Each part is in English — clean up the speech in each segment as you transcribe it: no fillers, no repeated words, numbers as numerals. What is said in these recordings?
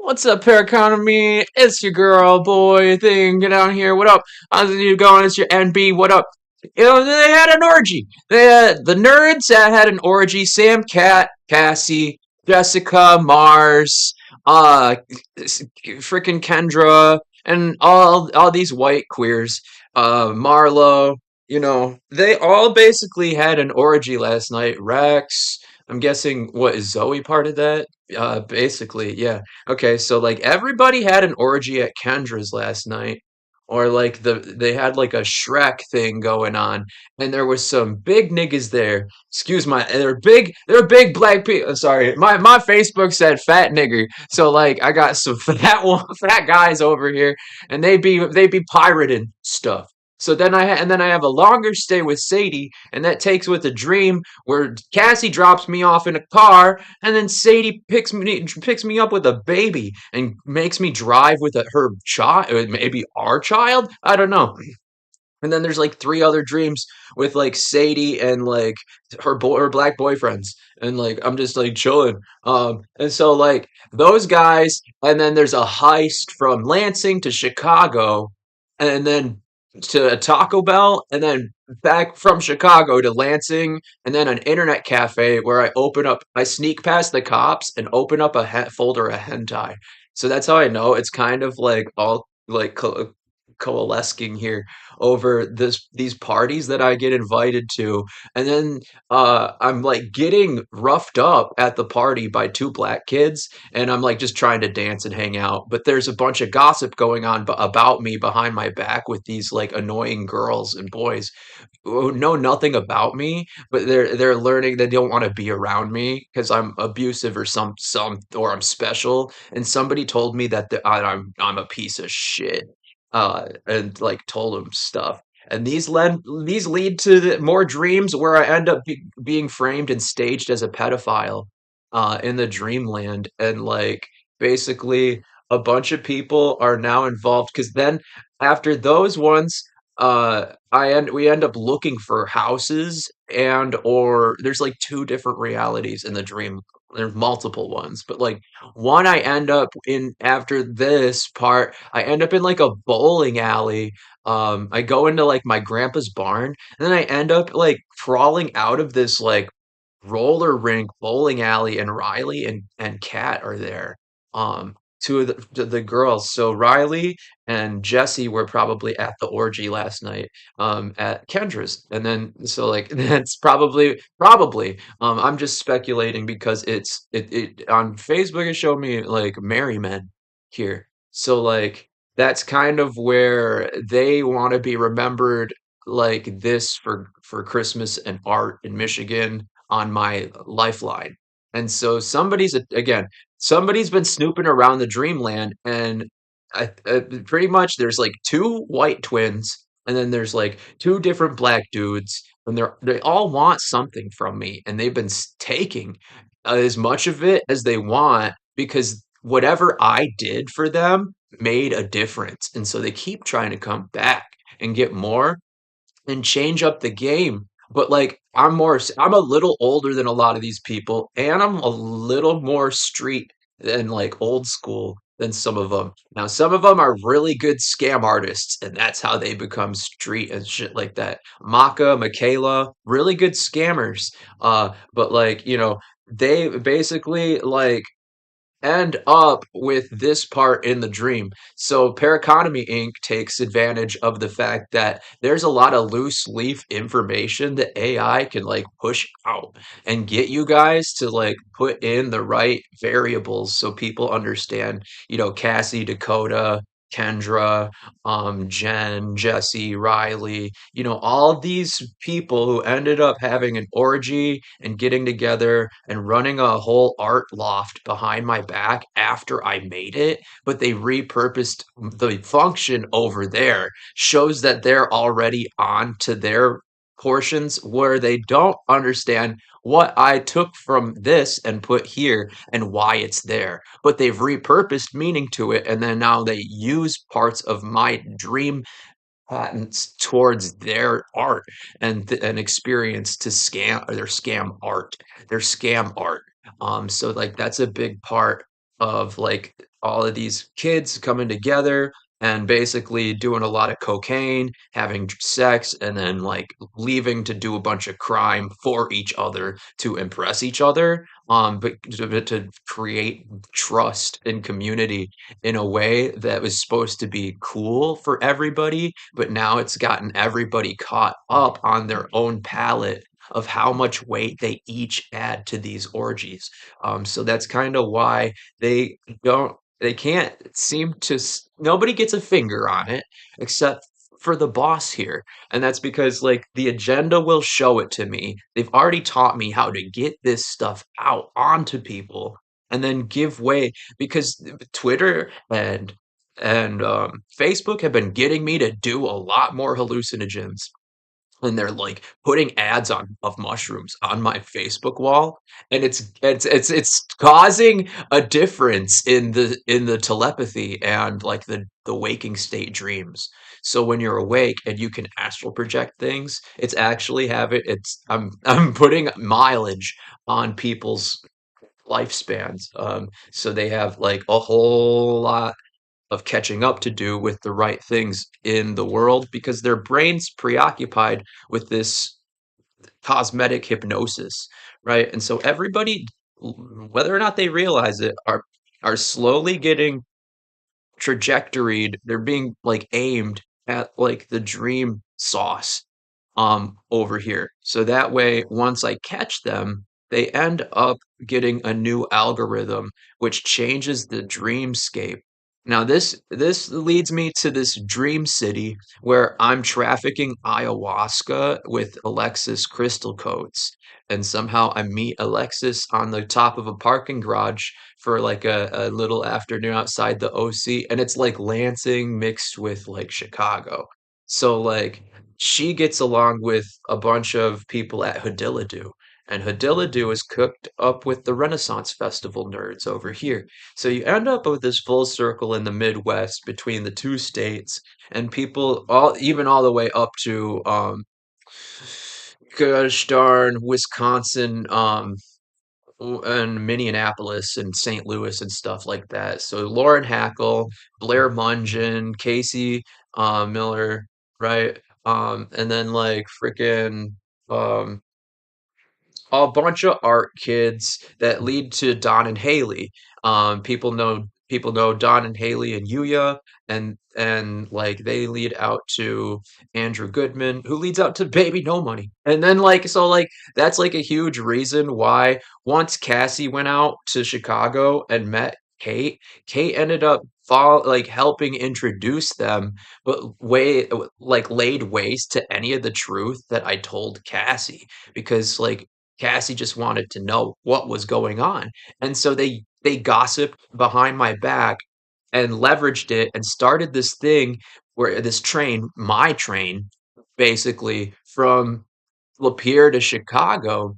What's up, Paraconomy? It's your girl, boy thing. Get down here. What up? How's it going? It's your NB. What up? They had an orgy. The nerds that had an orgy. Sam, Cat, Cassie, Jessica, Mars, freaking Kendra, and all these white queers. Marlo. They all basically had an orgy last night. Rex. I'm guessing what is Zoe part of that? Basically, yeah. Okay, so like everybody had an orgy at Kendra's last night, or like they had like a Shrek thing going on, and there was some big niggas there. Excuse my, they're big black people. Sorry, my Facebook said fat nigger, so like I got some fat guys over here, and they be pirating stuff. So then I have a longer stay with Sadie, and that takes with a dream where Cassie drops me off in a car, and then Sadie picks me up with a baby and makes me drive with her child, maybe our child. I don't know. And then there's like three other dreams with like Sadie and like her black boyfriends, and like I'm just like chilling. And so like those guys, and then there's a heist from Lansing to Chicago, and then to a Taco Bell, and then back from Chicago to Lansing, and then an internet cafe where I sneak past the cops and open up a folder of hentai. So that's how I know it's kind of like all like coalescing here over these parties that I get invited to, and then I'm like getting roughed up at the party by two black kids, and I'm like just trying to dance and hang out, but there's a bunch of gossip going on about me behind my back with these like annoying girls and boys who know nothing about me, but they're learning they don't want to be around me because I'm abusive or or I'm special, and somebody told me that I'm a piece of shit, and like told him stuff. And these lead to more dreams where I end up being framed and staged as a pedophile in the dreamland. And like basically a bunch of people are now involved because then after those ones, we end up looking for houses, and or there's like two different realities in the dream. There's multiple ones, but like one I end up in after this part, I end up in like a bowling alley. I go into like my grandpa's barn, and then I end up like crawling out of this like roller rink bowling alley, and Riley and Kat are there. Two of the girls. So Riley and Jesse were probably at the orgy last night at Kendra's. And then so like that's probably I'm just speculating because it on Facebook it showed me like Merry Men here. So like that's kind of where they want to be remembered like this for Christmas and art in Michigan on my lifeline. And so somebody's been snooping around the dreamland, and pretty much there's like two white twins, and then there's like two different black dudes, and they all want something from me, and they've been taking as much of it as they want because whatever I did for them made a difference, and so they keep trying to come back and get more and change up the game. But like I'm a little older than a lot of these people, and I'm a little more street than like old school than some of them. Now, some of them are really good scam artists, and that's how they become street and shit like that. Maka, Michaela, really good scammers. But like, they basically like end up with this part in the dream. So Paraconomy Inc. takes advantage of the fact that there's a lot of loose leaf information that AI can like push out and get you guys to like put in the right variables so people understand, Cassie, Dakota, Kendra, Jen, Jesse, Riley, all these people who ended up having an orgy and getting together and running a whole art loft behind my back after I made it, but they repurposed the function over there, shows that they're already on to their portions where they don't understand what I took from this and put here and why it's there. But they've repurposed meaning to it, and then now they use parts of my dream patents towards their art and experience to scam their scam art, so like that's a big part of like all of these kids coming together and basically doing a lot of cocaine, having sex, and then like leaving to do a bunch of crime for each other to impress each other, but to create trust and community in a way that was supposed to be cool for everybody, but now it's gotten everybody caught up on their own palate of how much weight they each add to these orgies. So that's kind of why they can't seem to, nobody gets a finger on it except for the boss here. And that's because, like, the agenda will show it to me. They've already taught me how to get this stuff out onto people and then give way because Twitter and Facebook have been getting me to do a lot more hallucinogens, and they're like putting ads on of mushrooms on my Facebook wall, and it's causing a difference in the telepathy and like the waking state dreams. So when you're awake and you can astral project things, it's actually have it. It's I'm putting mileage on people's lifespans. So they have like a whole lot of catching up to do with the right things in the world because their brain's preoccupied with this cosmetic hypnosis, right? And so everybody, whether or not they realize it, are slowly getting trajectoried. They're being like aimed at like the dream sauce over here. So that way, once I catch them, they end up getting a new algorithm which changes the dreamscape. Now this leads me to this dream city where I'm trafficking ayahuasca with Alexis crystal codes. And somehow I meet Alexis on the top of a parking garage for like a little afternoon outside the OC, and it's like Lansing mixed with like Chicago. So like she gets along with a bunch of people at Hodiladu, and Hodiladu is cooked up with the Renaissance Festival nerds over here. So you end up with this full circle in the Midwest between the two states, and people all even all the way up to gosh darn Wisconsin, and Minneapolis and St. Louis and stuff like that. So Lauren Hackle, Blair Mungin, Casey Miller, right? And then like freaking um a bunch of art kids that lead to Don and Haley. People know Don and Haley and Yuya, and like they lead out to Andrew Goodman, who leads out to Baby No Money. And then like so like that's like a huge reason why once Cassie went out to Chicago and met Kate, Kate ended up like helping introduce them, but like laid waste to any of the truth that I told Cassie because like Cassie just wanted to know what was going on. And so they gossiped behind my back and leveraged it and started this thing where this train, my train, basically from Lapeer to Chicago,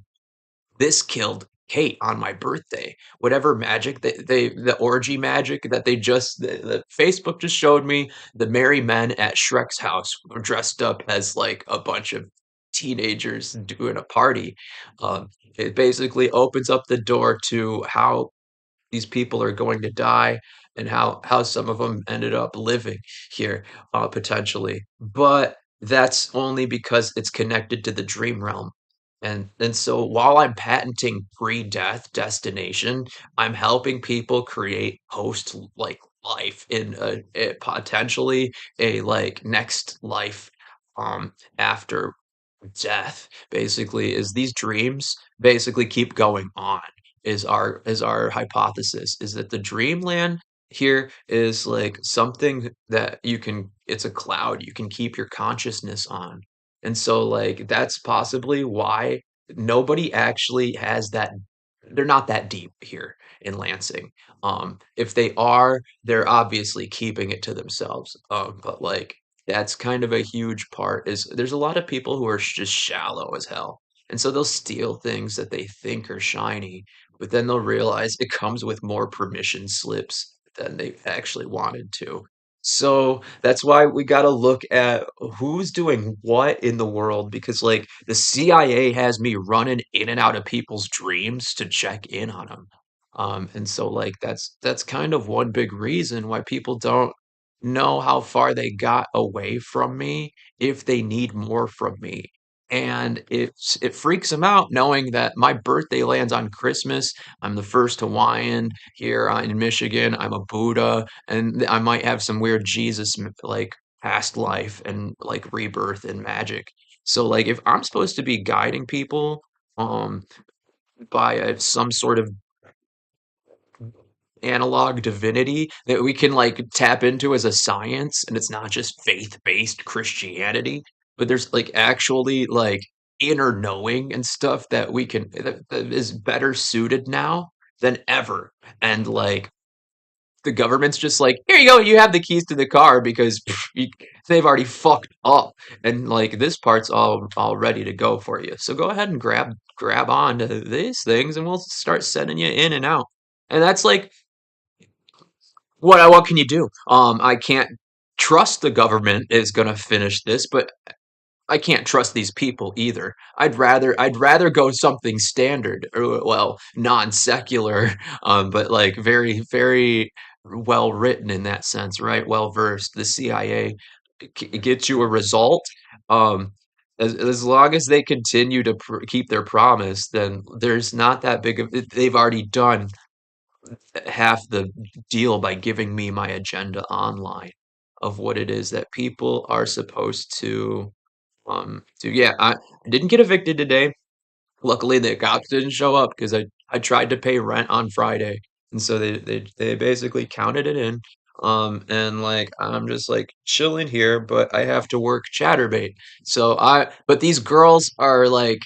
this killed Kate on my birthday. Whatever magic the orgy magic that they just, the Facebook just showed me, the merry men at Shrek's house were dressed up as like a bunch of teenagers doing a party. It basically opens up the door to how these people are going to die and how some of them ended up living here, potentially. But that's only because it's connected to the dream realm. And so while I'm patenting pre-death destination, I'm helping people create post like life in a potentially a like next life after death. Basically is these dreams basically keep going on is our hypothesis, is that the dreamland here is like something that you can, it's a cloud you can keep your consciousness on. And so like that's possibly why nobody actually has that, they're not that deep here in Lansing. If they are, they're obviously keeping it to themselves. But like that's kind of a huge part, is there's a lot of people who are just shallow as hell. And so they'll steal things that they think are shiny, but then they'll realize it comes with more permission slips than they actually wanted to. So that's why we got to look at who's doing what in the world, because like the CIA has me running in and out of people's dreams to check in on them. And so like that's kind of one big reason why people don't know how far they got away from me if they need more from me. And it freaks them out knowing that my birthday lands on Christmas. I'm the first Hawaiian here in Michigan. I'm a Buddha, and I might have some weird Jesus like past life and like rebirth and magic. So like if I'm supposed to be guiding people um by some sort of analog divinity that we can like tap into as a science, and it's not just faith-based Christianity, but there's like actually like inner knowing and stuff that we can that is better suited now than ever. And like the government's just like, here you go, you have the keys to the car because they've already fucked up, and like this part's all ready to go for you. So go ahead and grab on to these things, and we'll start sending you in and out. And that's like what can you do? I can't trust the government is going to finish this, but I can't trust these people either. I'd rather go something standard or well, non-secular, but like very well written in that sense, right? Well versed. The CIA gets you a result. Um, as long as they continue to keep their promise, then there's not that big of they've already done half the deal by giving me my agenda online of what it is that people are supposed to do. Yeah, I didn't get evicted today. Luckily, the cops didn't show up because I tried to pay rent on Friday, and so they basically counted it in. And like I'm just like chilling here, but I have to work Chatterbait. But these girls are like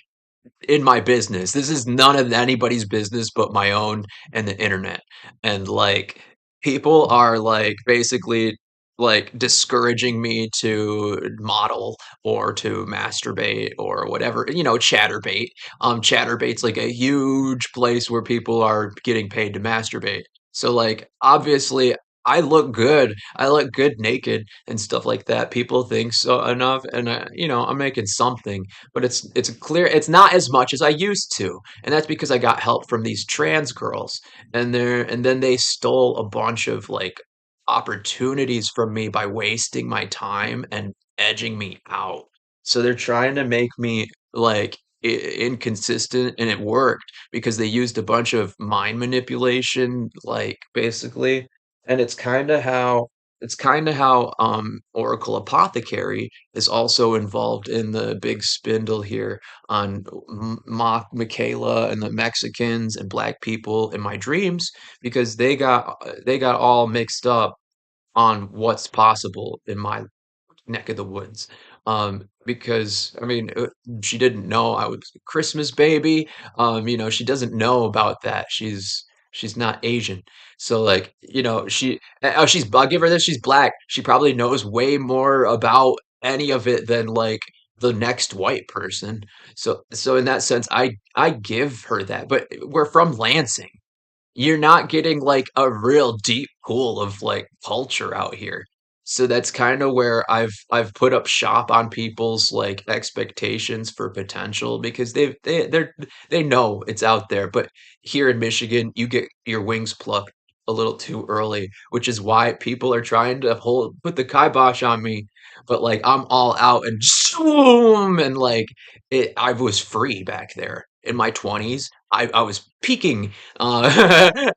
in my business. This is none of anybody's business but my own and the internet. And like people are like basically like discouraging me to model or to masturbate or whatever, chatterbait. Chatterbait's like a huge place where people are getting paid to masturbate. So like obviously I look good. I look good naked and stuff like that. People think so enough, and I'm making something, but it's clear it's not as much as I used to, and that's because I got help from these trans girls, and then they stole a bunch of like opportunities from me by wasting my time and edging me out. So they're trying to make me like inconsistent, and it worked because they used a bunch of mind manipulation, like basically, and it's kind of how Oracle Apothecary is also involved in the big spindle here on mock Michaela and the Mexicans and black people in my dreams because they got all mixed up on what's possible in my neck of the woods. Because I mean, she didn't know I was a Christmas baby. She doesn't know about that. She's not Asian, so like, oh, I'll give her this. She's black. She probably knows way more about any of it than like the next white person. So in that sense, I give her that. But we're from Lansing. You're not getting like a real deep pool of like culture out here. So that's kind of where I've put up shop on people's like expectations for potential because they know it's out there. But here in Michigan, you get your wings plucked a little too early, which is why people are trying to put the kibosh on me. But like I'm all out and zoom and like I was free back there in my 20s. I was peaking and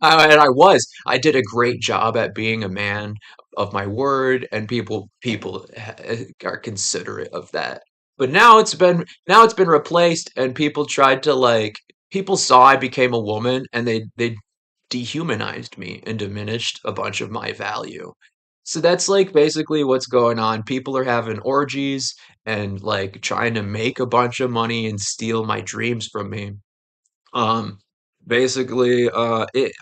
I did a great job at being a man of my word, and people are considerate of that. But now it's been replaced, and people tried to like people saw I became a woman, and they dehumanized me and diminished a bunch of my value. So that's like basically what's going on. People are having orgies and like trying to make a bunch of money and steal my dreams from me. Um, basically,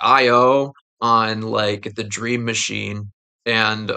IO on like the Dream Machine, and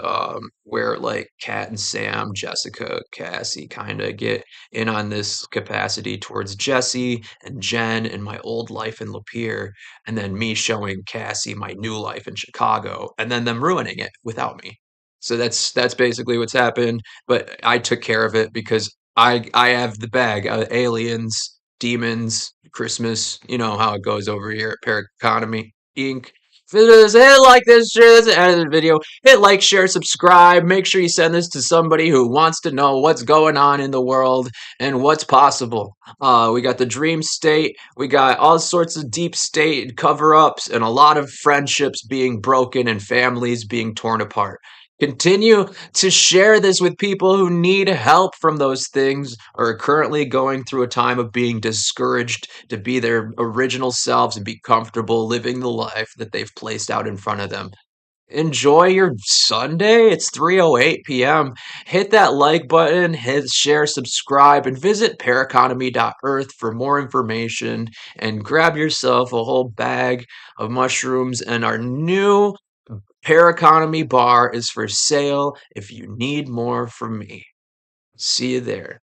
where like Kat and Sam, Jessica, Cassie kind of get in on this capacity towards Jesse and Jen and my old life in Lapeer, and then me showing Cassie my new life in Chicago, and then them ruining it without me. So that's basically what's happened, but I took care of it because I have the bag, aliens, demons, Christmas, you know how it goes over here at PARACONOMY. Inc. Hit like this, share this, end of the video. Hit like, share, subscribe. Make sure you send this to somebody who wants to know what's going on in the world and what's possible. We got the dream state. We got all sorts of deep state cover ups and a lot of friendships being broken and families being torn apart. Continue to share this with people who need help from those things or are currently going through a time of being discouraged to be their original selves and be comfortable living the life that they've placed out in front of them. Enjoy your Sunday. It's 3:08 p.m. Hit that like button, hit share, subscribe, and visit paraconomy.earth for more information and grab yourself a whole bag of mushrooms and our new Paraconomy bar is for sale if you need more from me. See you there.